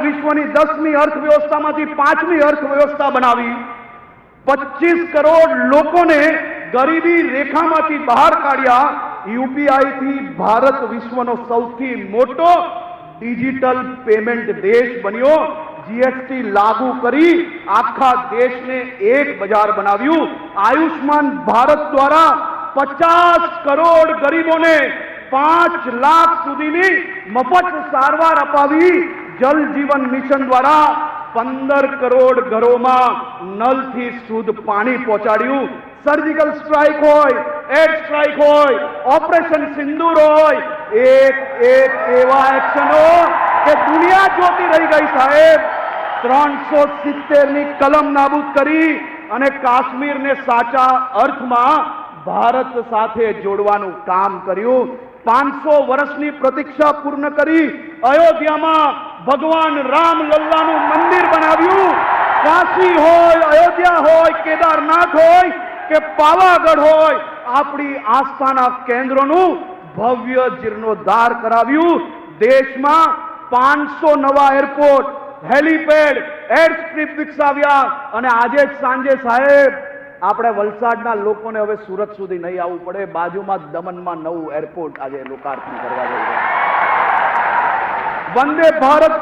વિશ્વની 10મી અર્થવ્યવસ્થામાંથી 5મી અર્થવ્યવસ્થા બનાવી, 25 કરોડ લોકોને ગરીબી રેખામાંથી બહાર કાઢ્યા, યુપીઆઈ થી ભારત વિશ્વનો સૌથી મોટો ડિજિટલ પેમેન્ટ દેશ બન્યો, જીએસટી લાગુ કરી આખા દેશને એક બજાર બનાવ્યું, આયુષ્માન ભારત દ્વારા 50 કરોડ ગરીબોને 5 લાખ સુધીની મફત સારવાર અપાવી, જલ જીવન મિશન દ્વારા 15 કરોડ ઘરોમાં નલથી શુદ્ધ પાણી પહોંચાડ્યું, સર્જિકલ સ્ટ્રાઇક હોય, એર સ્ટ્રાઇક હોય, ઓપરેશન સિંદૂર હોય, એક એક એવા એક્શનો કે દુનિયા જોતી રહી ગઈ સાહેબ। 370ની કલમ નાબૂદ કરી અને કાશ્મીરને સાચા અર્થમાં ભારત સાથે જોડવાનું કામ કર્યું, 500 વર્ષની પ્રતીક્ષા પૂર્ણ કરી અયોધ્યામાં ભગવાન રામ લલ્લાનું મંદિર બનાવ્યું, કાશી હોય, અયોધ્યા હોય, કેદારનાથ હોય કે પાવાગઢ હોય, આપણી આસ્થાના કેન્દ્રોનું ભવ્ય જીર્ણોદ્ધાર કરાવ્યું, દેશમાં 500 નવા એરપોર્ટ, હેલીપેડ, એર સ્ટ્રીપ વિકસાવ્યા અને આજે જ સાંજે સાહેબ આપણે વલસાડના લોકોને હવે સુરત સુધી નહીં આવવું પડે, બાજુમાં દમણમાં નવું એરપોર્ટ આજે લોકાર્પણ કરવા જઈ રહ્યા છે। વંદે ભારત